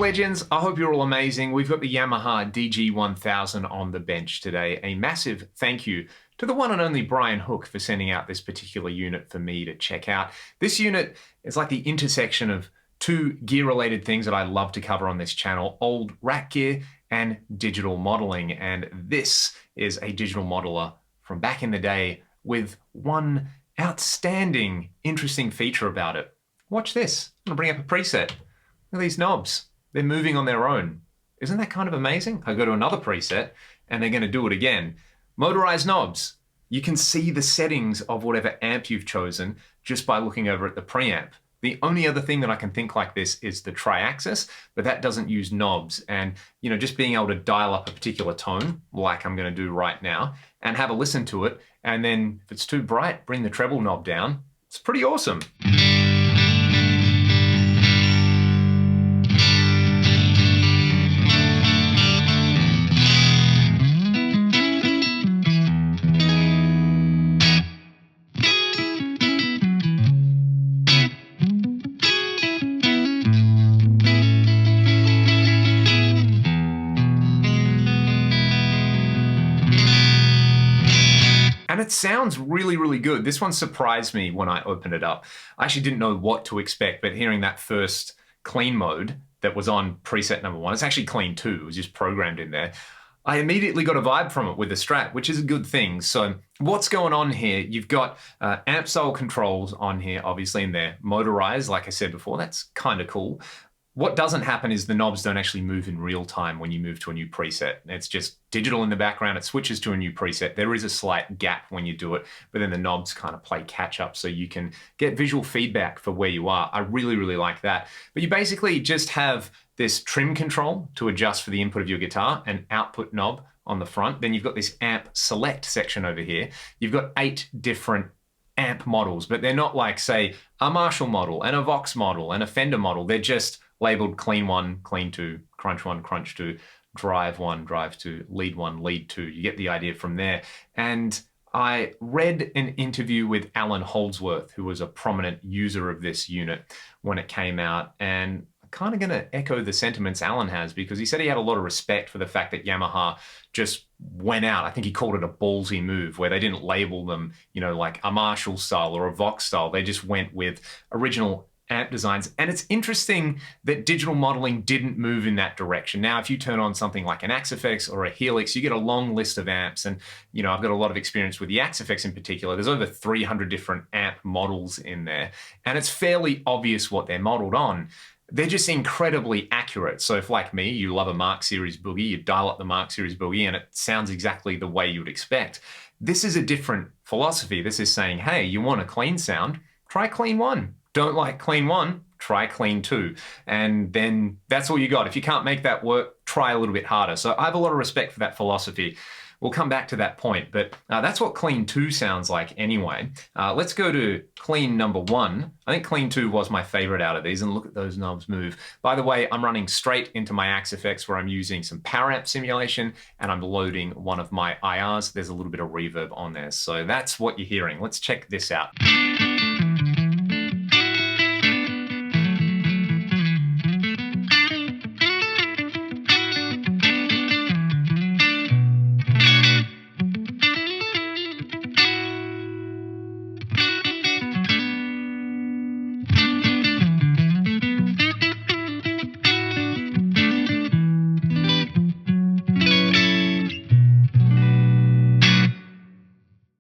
legends, I hope you're all amazing. We've got the Yamaha DG-1000 on the bench today. A massive thank you to the one and only Brian Hook for sending out this particular unit for me to check out. This unit is like the intersection of two gear-related things that I love to cover on this channel, old rack gear and digital modeling. And this is a digital modeler from back in the day with one outstanding, interesting feature about it. Watch this. I'm gonna bring up a preset. Look at these knobs. They're moving on their own. Isn't that kind of amazing? I go to another preset and they're gonna do it again. Motorized knobs. You can see the settings of whatever amp you've chosen just by looking over at the preamp. The only other thing that I can think like this is the tri-axis, but that doesn't use knobs. And just being able to dial up a particular tone, like I'm gonna do right now, and have a listen to it, and then if it's too bright, bring the treble knob down. It's pretty awesome. And it sounds really, really good. This one surprised me when I opened it up. I actually didn't know what to expect, but hearing that first clean mode that was on preset number 1, it's actually clean 2, it was just programmed in there. I immediately got a vibe from it with the Strat, which is a good thing. So what's going on here? You've got amp style controls on here, obviously, and they're motorized, like I said before. That's kind of cool. What doesn't happen is the knobs don't actually move in real time when you move to a new preset. It's just digital in the background, it switches to a new preset. There is a slight gap when you do it, but then the knobs kind of play catch up so you can get visual feedback for where you are. I really, really like that. But you basically just have this trim control to adjust for the input of your guitar, an output knob on the front. Then you've got this amp select section over here. You've got 8 different amp models, but they're not like, say, a Marshall model and a Vox model and a Fender model. They're just labeled clean 1, clean 2, crunch 1, crunch 2, drive 1, drive 2, lead 1, lead 2. You get the idea from there. And I read an interview with Alan Holdsworth, who was a prominent user of this unit when it came out. And I'm kind of going to echo the sentiments Alan has, because he said he had a lot of respect for the fact that Yamaha just went out. I think he called it a ballsy move, where they didn't label them, like a Marshall style or a Vox style. They just went with original amp designs. And it's interesting that digital modeling didn't move in that direction. Now, if you turn on something like an Axe-Fx or a Helix, you get a long list of amps. And, I've got a lot of experience with the Axe-Fx in particular. There's over 300 different amp models in there. And it's fairly obvious what they're modeled on. They're just incredibly accurate. So if, like me, you love a Mark Series boogie, you dial up the Mark Series boogie and it sounds exactly the way you would expect. This is a different philosophy. This is saying, hey, you want a clean sound? Try clean 1. Don't like clean 1, try clean 2. And then that's all you got. If you can't make that work, try a little bit harder. So I have a lot of respect for that philosophy. We'll come back to that point, but that's what clean 2 sounds like anyway. Let's go to clean number 1. I think clean 2 was my favorite out of these, and look at those knobs move. By the way, I'm running straight into my Axe-Fx where I'm using some power amp simulation and I'm loading one of my IRs. There's a little bit of reverb on there. So that's what you're hearing. Let's check this out.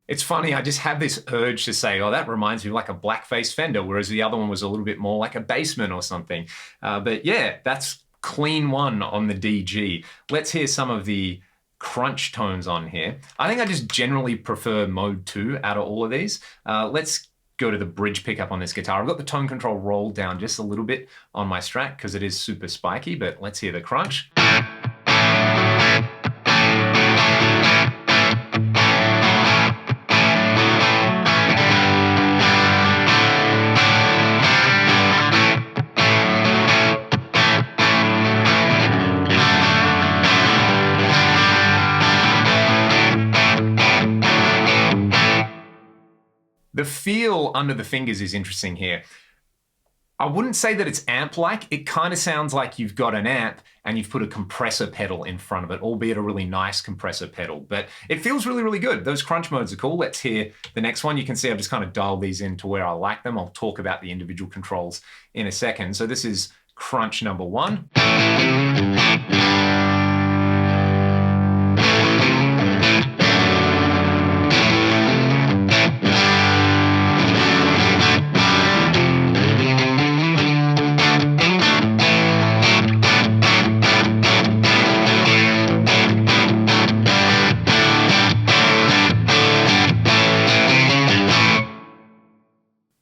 It's funny, I just have this urge to say, oh, that reminds me of like a blackface Fender, whereas the other one was a little bit more like a Bassman or something. But yeah, that's clean 1 on the DG. Let's hear some of the crunch tones on here. I think I just generally prefer mode 2 out of all of these. Let's go to the bridge pickup on this guitar. I've got the tone control rolled down just a little bit on my Strat because it is super spiky, but let's hear the crunch. The feel under the fingers is interesting here. I wouldn't say that it's amp-like. It kind of sounds like you've got an amp and you've put a compressor pedal in front of it, albeit a really nice compressor pedal. But it feels really, really good. Those crunch modes are cool. Let's hear the next one. You can see I've just kind of dialed these in to where I like them. I'll talk about the individual controls in a second. So this is crunch number 1.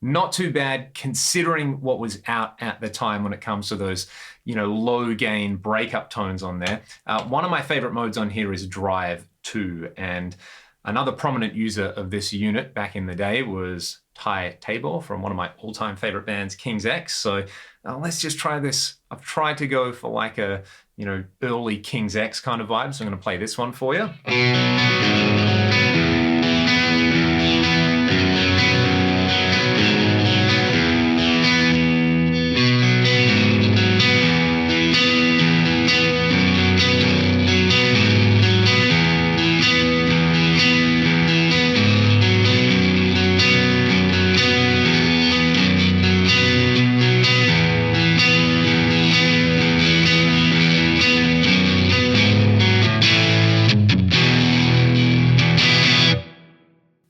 Not too bad considering what was out at the time when it comes to those, low gain breakup tones on there. One of my favorite modes on here is Drive 2, and another prominent user of this unit back in the day was Ty Tabor from one of my all-time favorite bands, King's X. So let's just try this. I've tried to go for like a, early King's X kind of vibe, so I'm going to play this one for you.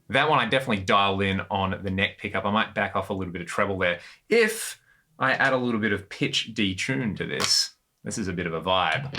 That one I definitely dialed in on the neck pickup. I might back off a little bit of treble there. If I add a little bit of pitch detune to this, this is a bit of a vibe.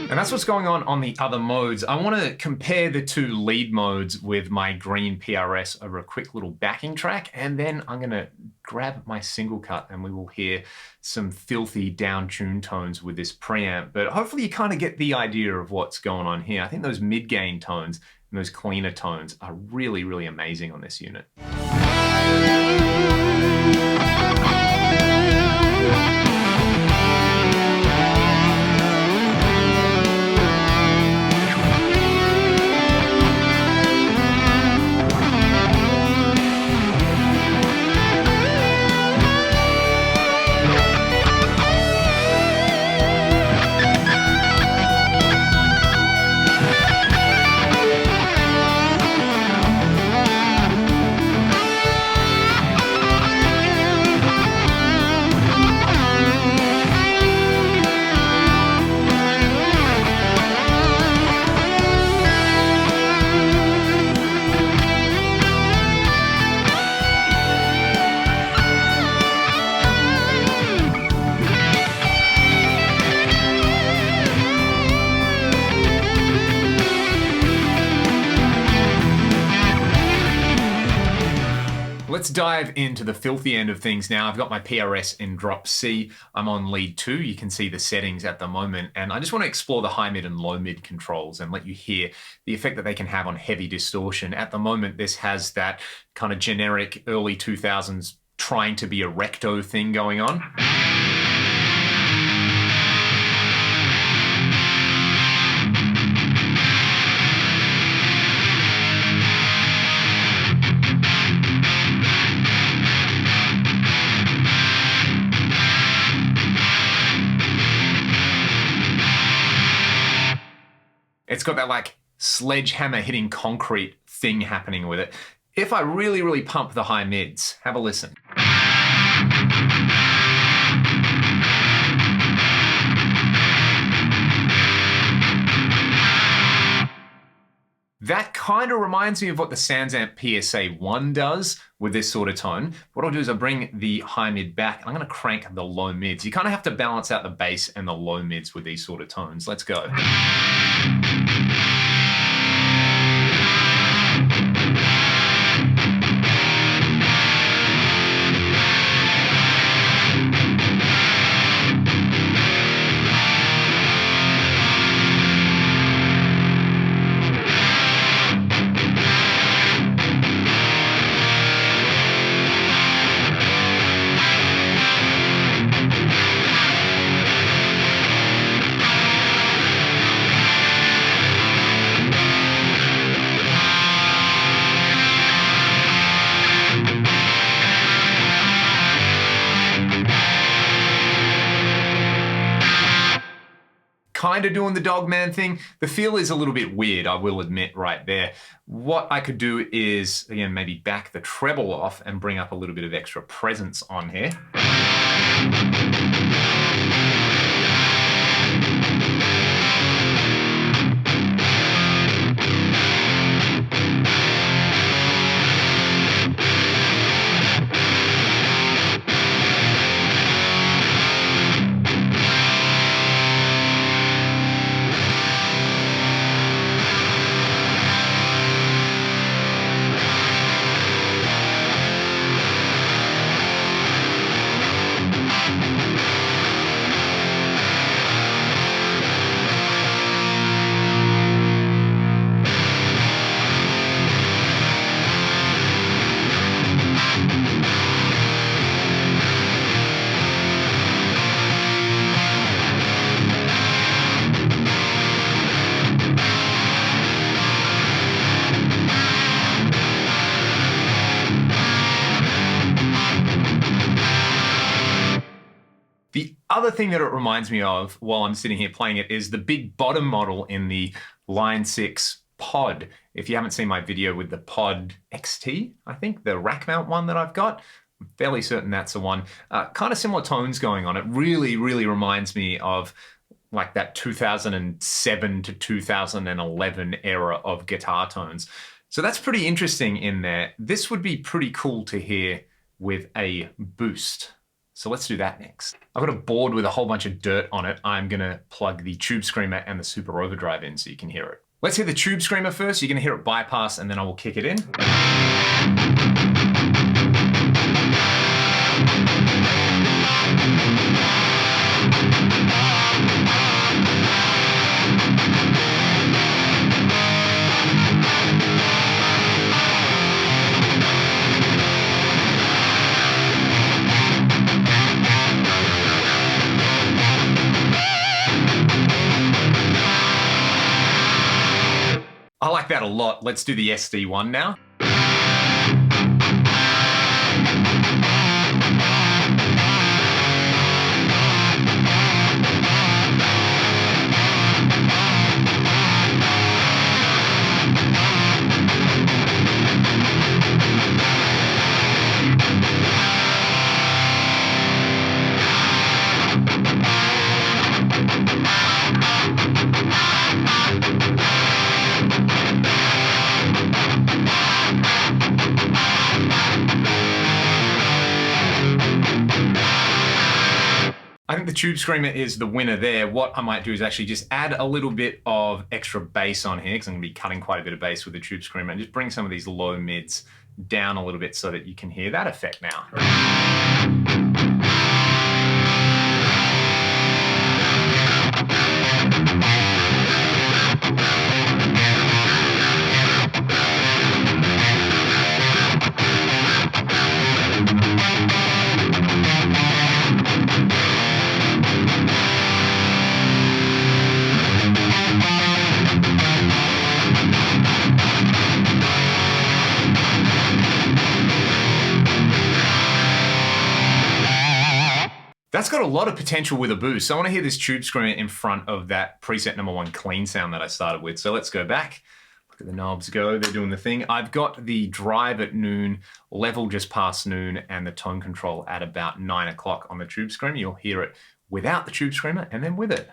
And that's what's going on the other modes. I want to compare the two lead modes with my green PRS over a quick little backing track, and then I'm going to grab my single cut and we will hear some filthy down-tune tones with this preamp. But hopefully you kind of get the idea of what's going on here. I think those mid-gain tones and those cleaner tones are really, really amazing on this unit. Let's dive into the filthy end of things now. I've got my PRS in drop C. I'm on lead 2. You can see the settings at the moment. And I just want to explore the high mid and low mid controls and let you hear the effect that they can have on heavy distortion. At the moment, this has that kind of generic early 2000s trying to be a recto thing going on. It's got that like sledgehammer hitting concrete thing happening with it. If I really, really pump the high mids, have a listen. That kind of reminds me of what the SansAmp PSA-1 does with this sort of tone. What I'll do is I'll bring the high mid back and I'm going to crank the low mids. You kind of have to balance out the bass and the low mids with these sort of tones. Let's go. Kind of doing the Dogman thing. The feel is a little bit weird, I will admit right there. What I could do is, again, maybe back the treble off and bring up a little bit of extra presence on here. The other thing that it reminds me of while I'm sitting here playing it is the big bottom model in the Line 6 Pod. If you haven't seen my video with the Pod XT, I think, the rack mount one that I've got, I'm fairly certain that's the one. Kind of similar tones going on. It really, really reminds me of like that 2007 to 2011 era of guitar tones. So that's pretty interesting in there. This would be pretty cool to hear with a boost. So let's do that next. I've got a board with a whole bunch of dirt on it. I'm gonna plug the Tube Screamer and the Super Overdrive in so you can hear it. Let's hear the Tube Screamer first. You're gonna hear it bypass and then I will kick it in. I like that a lot. Let's do the SD one now. I think the Tube Screamer is the winner there. What I might do is actually just add a little bit of extra bass on here because I'm going to be cutting quite a bit of bass with the Tube Screamer and just bring some of these low mids down a little bit so that you can hear that effect now. That's got a lot of potential with a boost. So I want to hear this tube screamer in front of that preset number 1 clean sound that I started with. So let's go back. Look at the knobs go, they're doing the thing. I've got the drive at noon, level just past noon, and the tone control at about 9 o'clock on the tube screamer. You'll hear it without the tube screamer and then with it.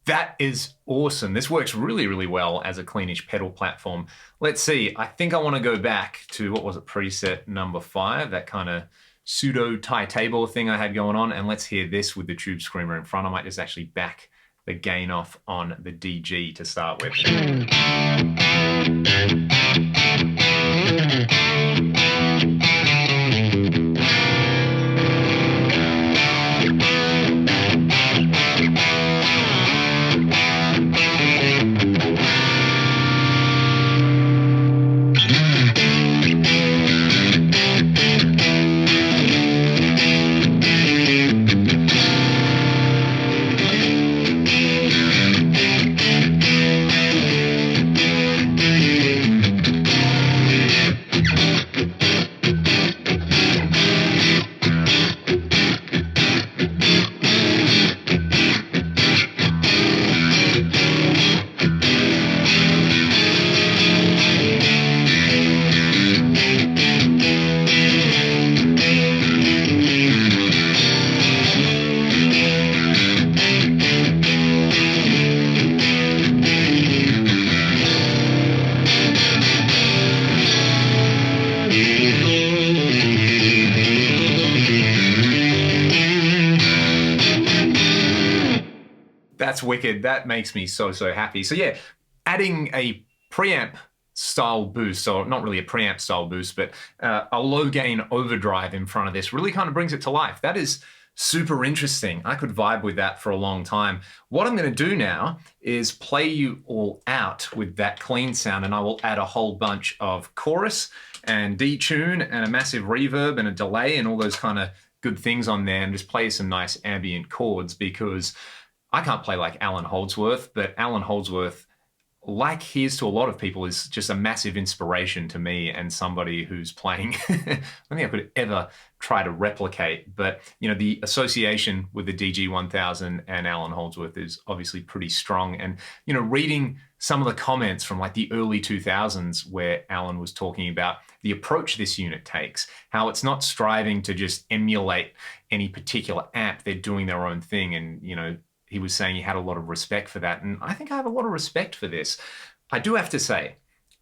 That is awesome. This works really, really well as a cleanish pedal platform. Let's see, I think I want to go back to, what was it, preset number 5, that kind of pseudo tie table thing I had going on, and let's hear this with the tube screamer in front. I might just actually back the gain off on the DG to start with. That's wicked. That makes me so, so happy. So yeah, adding a preamp style boost, or not really a preamp style boost, but a low gain overdrive in front of this really kind of brings it to life. That is super interesting. I could vibe with that for a long time. What I'm going to do now is play you all out with that clean sound, and I will add a whole bunch of chorus and detune and a massive reverb and a delay and all those kind of good things on there, and just play some nice ambient chords, because I can't play like Alan Holdsworth, but Alan Holdsworth, like he is to a lot of people, is just a massive inspiration to me, and somebody who's playing I don't think I could ever try to replicate. But you know, the association with the DG-1000 and Alan Holdsworth is obviously pretty strong. And you know, reading some of the comments from like the early 2000s where Alan was talking about the approach this unit takes, how it's not striving to just emulate any particular amp, they're doing their own thing. And you know, he was saying he had a lot of respect for that, and I think I have a lot of respect for this. I do have to say,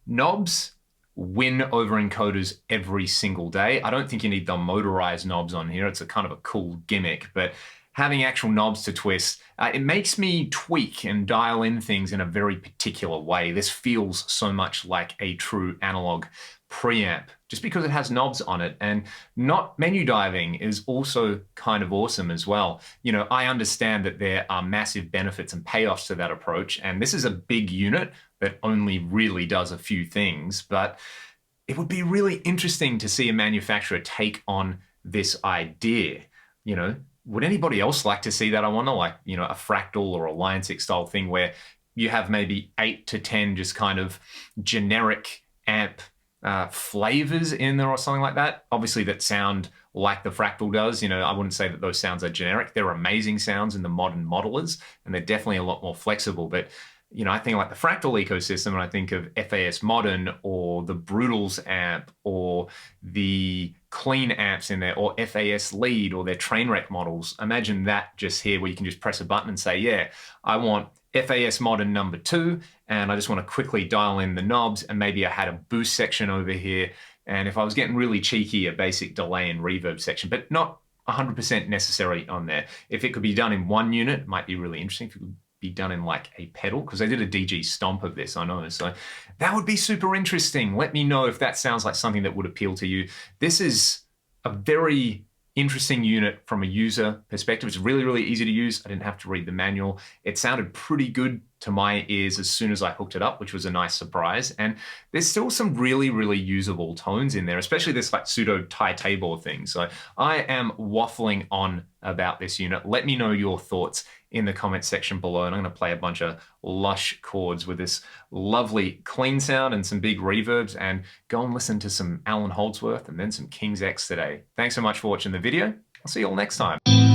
knobs win over encoders every single day. I don't think you need the motorized knobs on here. It's a kind of a cool gimmick, but having actual knobs to twist, it makes me tweak and dial in things in a very particular way. This feels so much like a true analog preamp, just because it has knobs on it. And not menu diving is also kind of awesome as well. You know, I understand that there are massive benefits and payoffs to that approach, and this is a big unit that only really does a few things, but it would be really interesting to see a manufacturer take on this idea. You know, would anybody else like to see that? I wonder, like, you know, a Fractal or a Line 6 style thing where you have maybe 8 to 10 just kind of generic amp flavors in there or something like that, obviously that sound like the Fractal does. You know, I wouldn't say that those sounds are generic. They're amazing sounds in the modern modelers, and they're definitely a lot more flexible. But you know, I think like the Fractal ecosystem, and I think of FAS Modern or the Brutals amp or the clean amps in there, or FAS Lead or their Trainwreck models. Imagine that just here, where you can just press a button and say, yeah, I want FAS Modern number 2, and I just want to quickly dial in the knobs, and maybe I had a boost section over here, and if I was getting really cheeky, a basic delay and reverb section, but not 100% necessary on there. If it could be done in one unit, it might be really interesting. If it could be done in like a pedal, because they did a DG stomp of this, I know, so that would be super interesting. Let me know if that sounds like something that would appeal to you. This is a very interesting unit from a user perspective. It's really, really easy to use. I didn't have to read the manual. It sounded pretty good to my ears as soon as I hooked it up, which was a nice surprise. And there's still some really, really usable tones in there, especially this like pseudo Thai tabor thing. So I am waffling on about this unit. Let me know your thoughts in the comments section below. And I'm going to play a bunch of lush chords with this lovely clean sound and some big reverbs, and go and listen to some Alan Holdsworth and then some King's X today. Thanks so much for watching the video. I'll see you all next time.